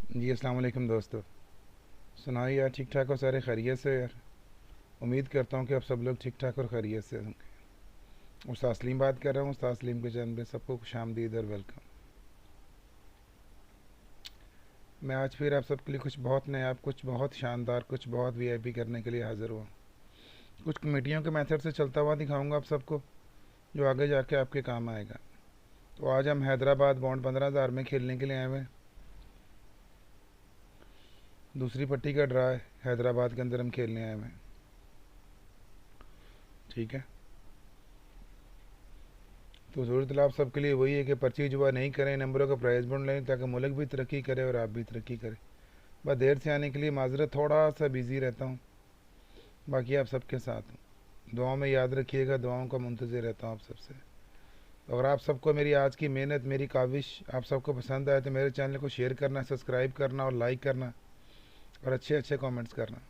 जी अस्सलाम वालेकुम दोस्तों। सुनाइए यार, ठीक ठाक हो? सारे खैरियत से यार? उम्मीद करता हूँ कि आप सब लोग ठीक ठाक और खैरियत से होंगे। उस्ताद तस्लीम बात कर रहा हूँ, उस्ताद तस्लीम के चैनल पे सबको खुशामदीद और वेलकम। मैं आज फिर आप सबके लिए कुछ बहुत नया, कुछ बहुत शानदार, कुछ बहुत वीआईपी करने के लिए हाज़िर हुआ। कुछ कमेटियों के मेथड से चलता हुआ दिखाऊंगा आप सबको, जो आगे जाके आपके काम आएगा। तो आज हम हैदराबाद बॉन्ड 15,000 में खेलने के लिए आए हुए हैं। दूसरी पट्टी का ड्रा है, हैदराबाद के अंदर हम खेलने आए हुए हैं। ठीक है, तो ज़रूरत आप सबके लिए वही है कि पर्ची जुआ नहीं करें, नंबरों का प्राइज़ बॉन्ड लें, ताकि मुल्क भी तरक्की करे और आप भी तरक्की करें। बस देर से आने के लिए माजरत, थोड़ा सा बिज़ी रहता हूँ। बाकी आप सबके साथ हूँ। दुआओं में याद रखिएगा, दुआओं का मुंतज़िर रहता हूँ आप सबसे। तो अगर आप सबको मेरी आज की मेहनत, मेरी काविश आप सबको पसंद आए तो मेरे चैनल को शेयर करना, सब्सक्राइब करना और लाइक करना और अच्छे अच्छे कमेंट्स करना।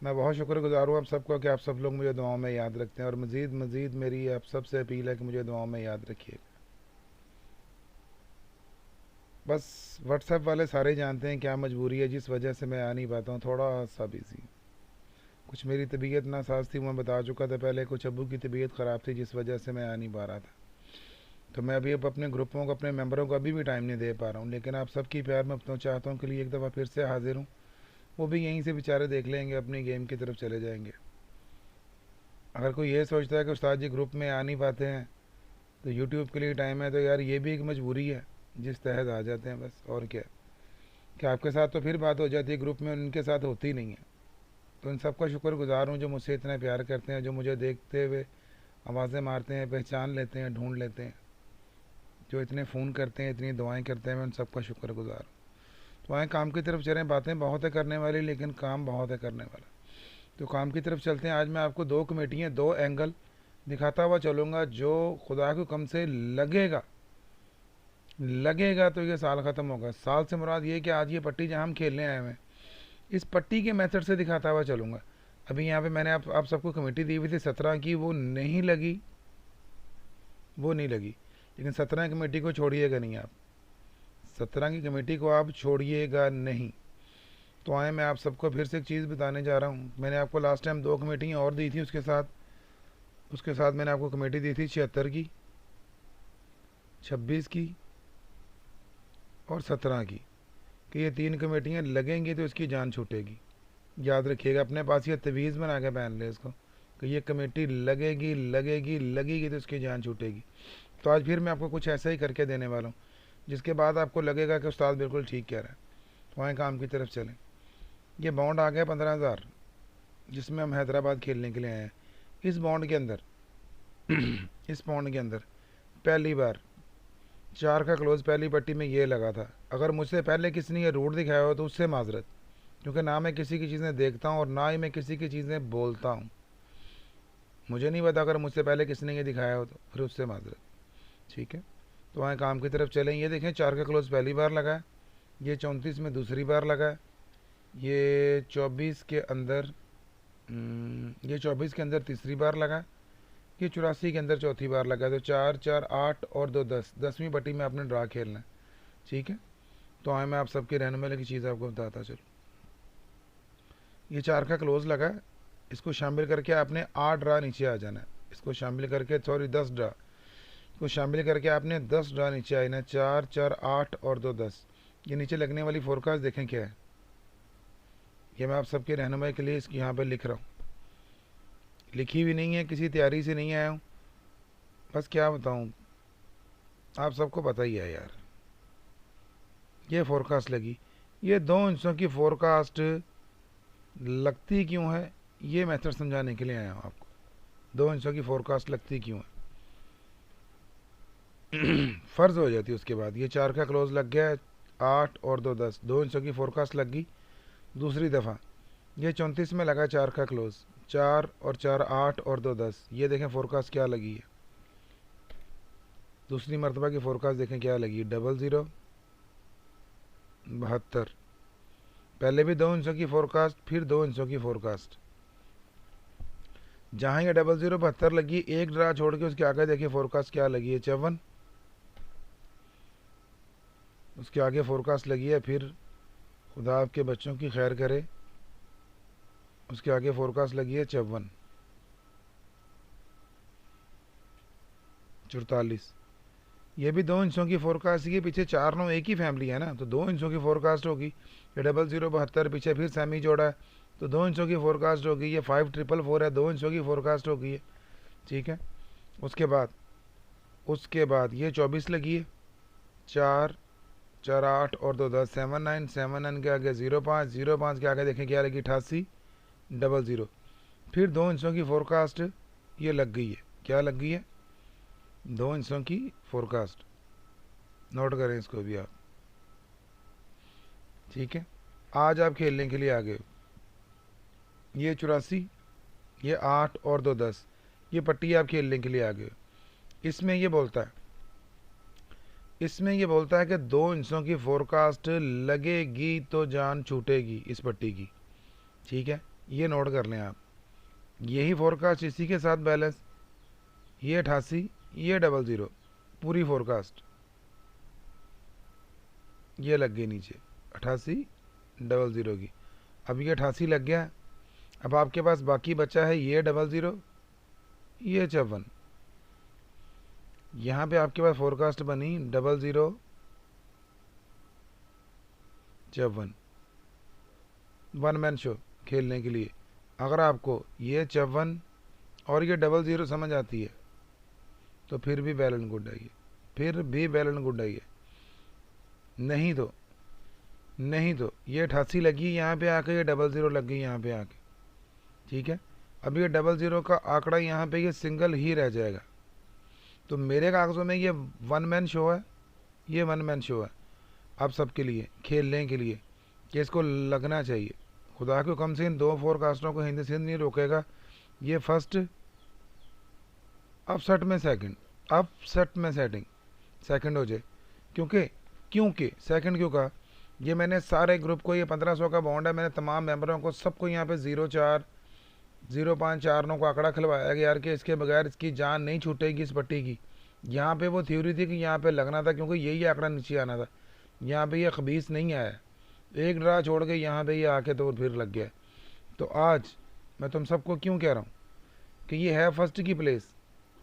मैं बहुत शुक्रगुजार हूँ आप सबका कि आप सब लोग मुझे दुआओं में याद रखते हैं, और मज़ीद मज़ीद मेरी आप सबसे अपील है कि मुझे दुआओं में याद रखिएगा। बस व्हाट्सएप वाले सारे जानते हैं क्या मजबूरी है जिस वजह से मैं आ नहीं पाता हूँ, थोड़ा सा बिज़ी। कुछ मेरी तबीयत नासाज थी, मैं बता चुका था पहले। कुछ अबू की तबीयत ख़राब थी जिस वजह से मैं आ नहीं पा रहा था। तो मैं अभी अब अपने ग्रुपों को, अपने मेंबरों को अभी भी टाइम नहीं दे पा रहा हूँ। लेकिन आप सबकी प्यार मैं अपना चाहता हूँ के लिए एक दफ़ा फिर से हाजिर हूँ। वो भी यहीं से बेचारे देख लेंगे, अपनी गेम की तरफ चले जाएंगे। अगर कोई ये सोचता है कि उस्ताद जी ग्रुप में आ नहीं पाते हैं तो यूट्यूब के लिए टाइम है, तो यार ये भी एक मजबूरी है जिस तहत आ जाते हैं, बस। और क्या, कि आपके साथ तो फिर बात हो जाती है, ग्रुप में उनके साथ होती नहीं है। तो इन सबका शुक्रगुजार हूँ जो मुझसे इतना प्यार करते हैं, जो मुझे देखते हुए आवाज़ें मारते हैं, पहचान लेते हैं, ढूंढ लेते हैं, जो इतने फ़ोन करते हैं, इतनी दुआएं करते हैं। मैं उन सबका शुक्रगुजार हूँ। तो आए काम की तरफ चलें। बातें बहुत है करने वाली, लेकिन काम बहुत है करने वाला। तो काम की तरफ चलते हैं। आज मैं आपको दो कमेटियाँ, दो एंगल दिखाता हुआ चलूँगा, जो खुदा को कम से लगेगा लगेगा तो ये साल ख़त्म होगा। साल से मुराद ये कि आज ये पट्टी जहाँ हम खेलने आए हुए हैं, इस पट्टी के मेथड से दिखाता हुआ चलूँगा। अभी यहाँ पे मैंने आप सबको कमेटी दी हुई थी 17 की, वो नहीं लगी, वो नहीं लगी। लेकिन 17 कमेटी को छोड़िएगा नहीं आप, 17 की कमेटी को आप छोड़िएगा नहीं। तो आए, मैं आप सबको फिर से एक चीज़ बताने जा रहा हूँ। मैंने आपको लास्ट टाइम दो कमेटियाँ और दी थी, उसके साथ मैंने आपको कमेटी दी थी 76 की, 26 की और 17 की, कि ये तीन कमेटियाँ लगेंगी तो इसकी जान छूटेगी। याद रखिएगा, अपने पास ये तवीज़ बना के पहन ले इसको, कि ये कमेटी लगेगी लगेगी लगेगी तो इसकी जान छूटेगी। तो आज फिर मैं आपको कुछ ऐसा ही करके देने वाला हूँ, जिसके बाद आपको लगेगा कि उस्ताद बिल्कुल ठीक कह रहा है। तो वहाँ काम की तरफ चलें। ये बॉन्ड आ गया 15,000, जिसमें हम हैदराबाद खेलने के लिए आए हैं। इस बॉन्ड के अंदर इस बॉन्ड के अंदर पहली बार 4 का क्लोज पहली पट्टी में ये लगा था। अगर मुझसे पहले किसी ने ये रूट दिखाया हो तो उससे माजरत, क्योंकि ना मैं किसी की चीज़ें देखता हूँ और ना ही मैं किसी की चीज़ें बोलता हूँ। मुझे नहीं पता, अगर मुझसे पहले किसी ने ये दिखाया हो तो फिर उससे माजरत। ठीक है, तो वहाँ काम की तरफ चलें। ये देखें, 4 का क्लोज पहली बार लगा है, ये 34 में दूसरी बार लगा है, ये 24 के अंदर ये 24 के अंदर तीसरी बार लगा, ये 84 के अंदर चौथी बार लगा। तो 4 4 8 और 2 10, 10वीं पट्टी में आपने ड्रा खेलना है। ठीक है, तो आए, मैं आप सबके रहनुमाई की चीज़ आपको बताता चलो। ये 4 का क्लोज लगा है, इसको शामिल करके आपने 8 ड्रा नीचे आ जाना है। इसको शामिल करके, सॉरी 10 ड्रा, इसको शामिल करके आपने 10 ड्रा नीचे आना है। 4 4 8 और 2 10। ये नीचे लगने वाली फोरकास्ट देखें क्या है। ये मैं आप सबके रहनुमाई के लिए इसकी यहाँ पर लिख रहा हूँ। लिखी हुई नहीं है, किसी तैयारी से नहीं आया हूँ। बस क्या बताऊँ, आप सबको पता ही है यार। ये फोरकास्ट लगी, ये 2 इंचों की फोरकास्ट लगती क्यों है, ये मेथड समझाने के लिए आया हूँ आपको। 2 इंचों की फोरकास्ट लगती क्यों है, फ़र्ज़ हो जाती है उसके बाद। ये 4 का क्लोज लग गया है, 8 और 2 10, 2 इंचों की फोरकास्ट लग गई दूसरी दफ़ा। ये 34 में लगा 4 का क्लोज, 4 और 4 8 और 2 10। ये देखें फोरकास्ट क्या लगी है, दूसरी मरतबा की फोरकास्ट देखें क्या लगी है, 00 72। पहले भी 2 इंचों की फोरकास्ट, फिर 2 इंचों की फोरकास्ट। जहाँ ये 00 72 लगी, एक ड्रा छोड़ के उसके आगे देखिए फोरकास्ट क्या लगी है, 54। उसके आगे फोरकास्ट लगी है, फिर खुदा आपके बच्चों की खैर करे, उसके आगे फोरकास्ट लगी है 54, 44। ये भी 2 इंचों की फोरकास्ट है, पीछे 4 9 एक ही फैमिली है ना, तो 2 इंचों की फोरकास्ट होगी। ये 00 72 पीछे फिर सेमी जोड़ा है, तो 2 इंचों की फोरकास्ट होगी। ये 5444 है, 2 इंचों की फोरकास्ट होगी, ठीक है। उसके बाद ये 24 लगी है, 4 4 8 और 2 10, 79 79 के आगे 05 05 के आगे देखें क्या लगी 88 00। फिर 2 इंचों की फोरकास्ट ये लग गई है, क्या लग गई है 2 इंचों की फोरकास्ट, नोट करें इसको भी आप, ठीक है। आज आप खेलने के लिए आ गए, ये 84, ये 8 और 2 10, ये पट्टी आप खेलने के लिए आ गए। इसमें ये बोलता है कि 2 इंचों की फोरकास्ट लगेगी तो जान छूटेगी इस पट्टी की, ठीक है। ये नोट कर लें आप, यही फोरकास्ट, इसी के साथ बैलेंस, ये 88 ये 00, पूरी फोरकास्ट ये लग गई नीचे 88 00 की। अब ये 88 लग गया, अब आपके पास बाकी बचा है ये 00 ये 54। यहाँ पे आपके पास फोरकास्ट बनी 00 54, 1 मैन शो खेलने के लिए। अगर आपको ये 54 और ये 00 समझ आती है तो फिर भी बैलेंस गुड है, नहीं तो ये 88 लगी यहाँ पे आके, ये 00 लग गई यहाँ पे आके, ठीक है। अब ये 00 का आंकड़ा यहाँ पे ये सिंगल ही रह जाएगा। तो मेरे कागज़ों में ये 1 मैन शो है, ये 1 मैन शो है आप सबके लिए खेलने के लिए, कि इसको लगना चाहिए। खुदा को कम से इन 2 फोरकास्टों को हिंद सिंध नहीं रोकेगा। ये फर्स्ट अपसेट में सेकंड हो जाए, क्योंकि सेकंड क्यों कहा, ये मैंने सारे ग्रुप को, ये 1500 का बॉन्ड है, मैंने तमाम मेंबरों को सबको यहाँ पे 04 05 4 9 को आंकड़ा खिलवाया कि यार कि इसके बगैर इसकी जान नहीं छूटेगी इस पट्टी की। यहाँ पे वो थ्योरी थी कि यहाँ पे लगना था, क्योंकि यही आंकड़ा नीचे आना था। यहाँ पे ये खबीस नहीं आया, एक ड्रा छोड़ के यहाँ पे ये आके तो फिर लग गया। तो आज मैं तुम सबको क्यों कह रहा हूँ कि ये है फर्स्ट की प्लेस,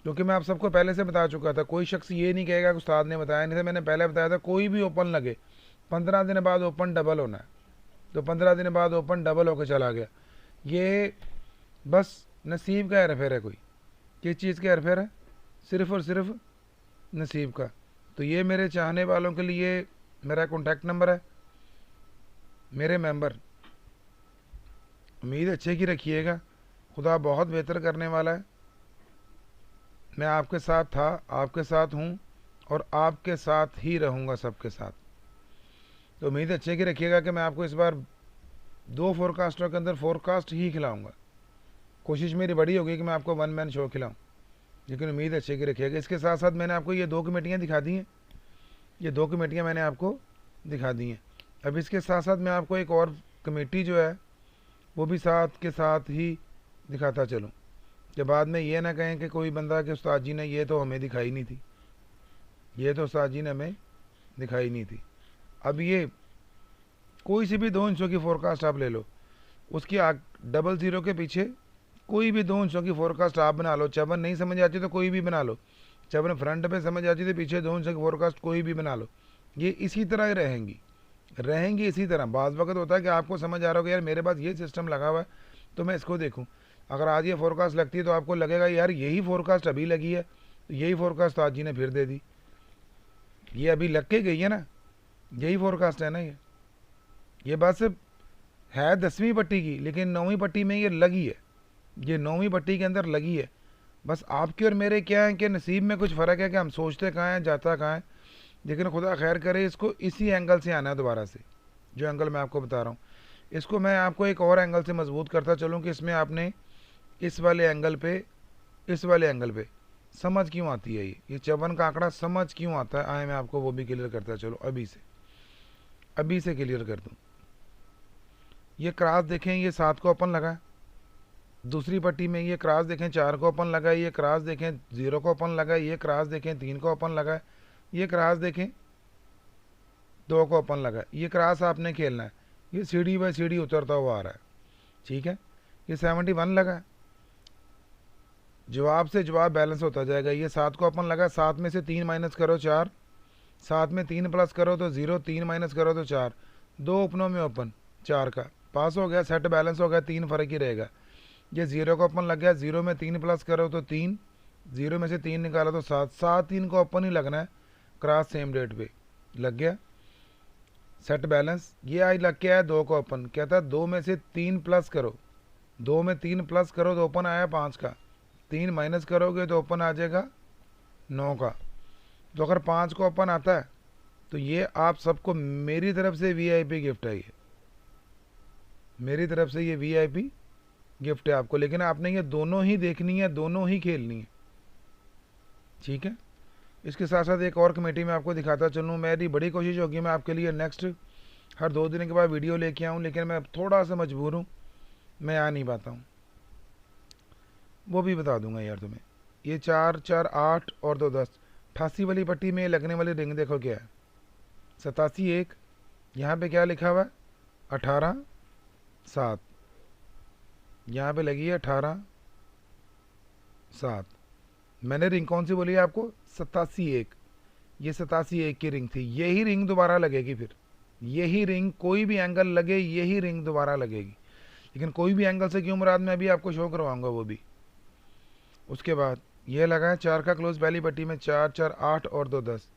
क्योंकि मैं आप सबको पहले से बता चुका था। कोई शख्स ये नहीं कहेगा कि उस्ताद ने बताया नहीं था, मैंने पहले बताया था। कोई भी ओपन लगे 15 दिन बाद ओपन डबल होना है, तो 15 दिन बाद ओपन डबल होकर चला गया। ये बस नसीब का हेरफेर है। कोई किस चीज़ का हेरफेर है, सिर्फ़ और सिर्फ नसीब का। तो ये मेरे चाहने वालों के लिए मेरा कॉन्टैक्ट नंबर है, मेरे मेंबर, उम्मीद अच्छे की रखिएगा। खुदा बहुत बेहतर करने वाला है। मैं आपके साथ था, आपके साथ हूँ और आपके साथ ही रहूँगा सबके साथ। तो उम्मीद अच्छे की रखिएगा कि मैं आपको इस बार 2 फोरकास्टों के अंदर फोरकास्ट ही खिलाऊँगा। कोशिश मेरी बड़ी होगी कि मैं आपको 1 मैन शो खिलाऊँ, लेकिन उम्मीद अच्छे की रखिएगा। इसके साथ साथ मैंने आपको ये 2 कमेटियाँ दिखा दी हैं, ये 2 कमेटियाँ मैंने आपको दिखा दी हैं। अब इसके साथ साथ मैं आपको एक और कमेटी जो है वो भी साथ के साथ ही दिखाता चलूँ, कि बाद में ये ना कहें कि कोई बंदा कि उस्ताद जी ने ये तो हमें दिखाई नहीं थी, ये तो उस्ताद जी ने हमें दिखाई नहीं थी। अब ये कोई सी भी 2 इंचों की फोरकास्ट आप ले लो, उसकी 00 के पीछे कोई भी 2 इंचों की फोरकास्ट आप बना लो। 54 नहीं समझ आती तो कोई भी बना लो, 54 फ्रंट पे समझ आती तो पीछे 2 इंचों की फोरकास्ट कोई भी बना लो। ये इसी तरह ही रहेंगी इसी तरह। बाज़ वक्त होता है कि आपको समझ आ रहा होगा यार मेरे पास ये सिस्टम लगा हुआ है तो मैं इसको देखूं। अगर आज ये फोरकास्ट लगती है तो आपको लगेगा यार यही फोरकास्ट अभी लगी है, तो यही फोरकास्ट तो आज जी ने फिर दे दी। ये अभी लग के गई है ना, यही फोरकास्ट है ना। ये बस है 10वीं पट्टी की, लेकिन 9वीं पट्टी में ये लगी है, ये 9वीं पट्टी के अंदर लगी है। बस आपके और मेरे क्या है कि नसीब में कुछ फ़र्क है कि हम सोचते कहाँ हैं, जाता कहाँ है। लेकिन खुदा खैर करे, इसको इसी एंगल से आना है दोबारा से, जो एंगल मैं आपको बता रहा हूँ। इसको मैं आपको एक और एंगल से मजबूत करता चलूँ कि इसमें आपने इस वाले एंगल पे समझ क्यों आती है। ये 54 का आंकड़ा समझ क्यों आता है, आए मैं आपको वो भी क्लियर करता चलो। अभी से क्लियर कर दूँ। ये क्रॉस देखें, ये 7 को ओपन लगा, दूसरी पट्टी में ये क्रॉस देखें 4 को ओपन लगा, ये क्रॉस देखें 0 को ओपन लगा, ये क्रॉस देखें 3 को ओपन लगा, ये क्रॉस देखें 2 को ओपन लगा, ये क्रॉस आपने खेलना है, ये सीढ़ी बाय सीढ़ी उतरता हुआ आ रहा है, ठीक है। ये 71 लगा, जवाब से जवाब बैलेंस होता जाएगा। ये 7 को ओपन लगा, 7 में से 3 माइनस करो 4, 7 में 3 प्लस करो तो 0, 3 माइनस करो तो 4, 2 ओपनों में ओपन 4 का पास हो गया, सेट बैलेंस हो गया, 3 फर्क ही रहेगा। ये 0 को ओपन लग गया, 0 में 3 प्लस करो तो 3, 0 में से 3 निकाला तो 7, 7 3 को ओपन ही लगना है, क्रॉस सेम डेट पे लग गया, सेट बैलेंस। ये आज लग गया है 2 को ओपन, कहता है 2 में से 3 प्लस करो, 2 में 3 प्लस करो तो ओपन आया 5 का, 3 माइनस करोगे तो ओपन आ जाएगा 9 का। तो अगर 5 को ओपन आता है तो ये आप सबको मेरी तरफ से वीआईपी गिफ्ट है, ये मेरी तरफ से ये वीआईपी गिफ्ट है आपको। लेकिन आपने ये दोनों ही देखनी है, दोनों ही खेलनी है, ठीक है। इसके साथ साथ एक और कमेटी में आपको दिखाता चलूँ। मेरी बड़ी कोशिश होगी मैं आपके लिए नेक्स्ट हर 2 दिन के बाद वीडियो लेके आऊँ, लेकिन मैं थोड़ा सा मजबूर हूँ, मैं आ नहीं पाता हूँ, वो भी बता दूंगा यार तुम्हें। ये 4 4 8 और 2 10, 88 वाली पट्टी में लगने वाली रिंग देखो क्या है, 87 1, यहाँ पे क्या लिखा हुआ है 18 7, यहाँ पे लगी है 18 7। मैंने रिंग कौन सी बोली है आपको, 87 1, ये 87 1 की रिंग थी। यही रिंग दोबारा लगेगी, फिर यही रिंग कोई भी एंगल लगे यही रिंग दोबारा लगेगी, लेकिन कोई भी एंगल से क्यों मुराद मैं अभी आपको शो करवाऊंगा वो भी। उसके बाद ये लगा है 4 का क्लोज पहली पट्टी में, 4 4 8 और 2 10।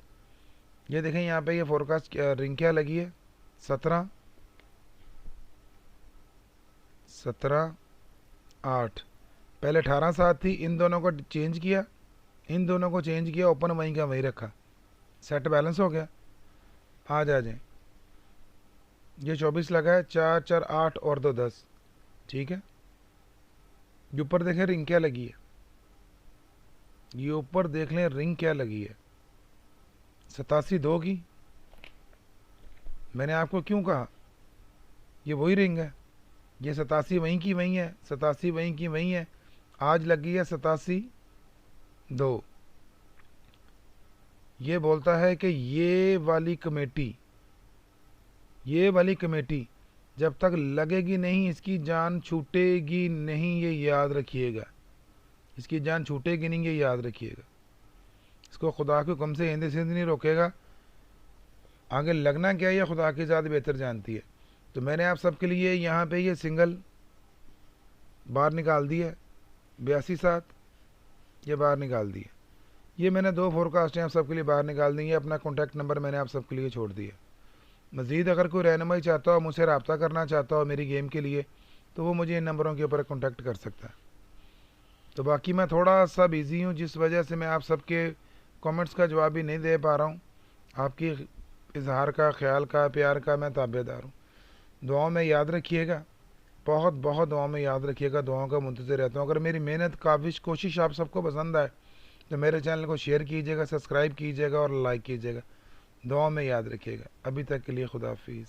ये देखें यहाँ पे ये फोरकास्ट रिंग क्या लगी है 17 17 8, पहले 18 7 थी, इन दोनों को चेंज किया, इन दोनों को चेंज किया, ओपन वहीं का वहीं रखा, सेट बैलेंस हो गया। आज आ जाए, ये 24 लगा है, 4 4 8 और 2 10, ठीक है। ये ऊपर देखें रिंग क्या लगी है, ये ऊपर देख लें रिंग क्या लगी है 87 2 की। मैंने आपको क्यों कहा ये वही रिंग है, ये 87 वहीं की वहीं है, 87 वहीं की वहीं है, आज लगी है 87 2। ये बोलता है कि ये वाली कमेटी जब तक लगेगी नहीं इसकी जान छूटेगी नहीं, ये याद रखिएगा, इसकी जान छूटेगी नहीं, ये याद रखिएगा। इसको खुदा के हुक्म से हिंद सिंध नहीं रोकेगा, आगे लगना क्या है ये खुदा की ज़ात बेहतर जानती है। तो मैंने आप सबके लिए यहाँ पे ये सिंगल बाहर निकाल दी है, 82 7, ये बाहर निकाल दी है। ये मैंने 2 फोरकास्टें आप सबके लिए बाहर निकाल दी है, अपना कॉन्टैक्ट नंबर मैंने आप सबके लिए छोड़ दिया। मज़ीद अगर कोई रहनुमाई चाहता हो, मुझसे रब्ता करना चाहता हो मेरी गेम के लिए, तो वो मुझे इन नंबरों के ऊपर कॉन्टैक्ट कर सकता है। तो बाकी मैं थोड़ा सा बिज़ी हूँ, जिस वजह से मैं आप सबके कमेंट्स का जवाब भी नहीं दे पा रहा हूँ। आपकी इजहार का, ख्याल का, प्यार का मैं ताबेदार हूँ। दुआओं में याद रखिएगा, बहुत बहुत दुआओं में याद रखिएगा, दुआओं का मुंतज़िर रहता हूँ। अगर मेरी मेहनत काविश कोशिश आप सबको पसंद आए तो मेरे चैनल को शेयर कीजिएगा, सब्सक्राइब कीजिएगा और लाइक कीजिएगा। दुआओं में याद रखिएगा। अभी तक के लिए खुदा हाफिज़।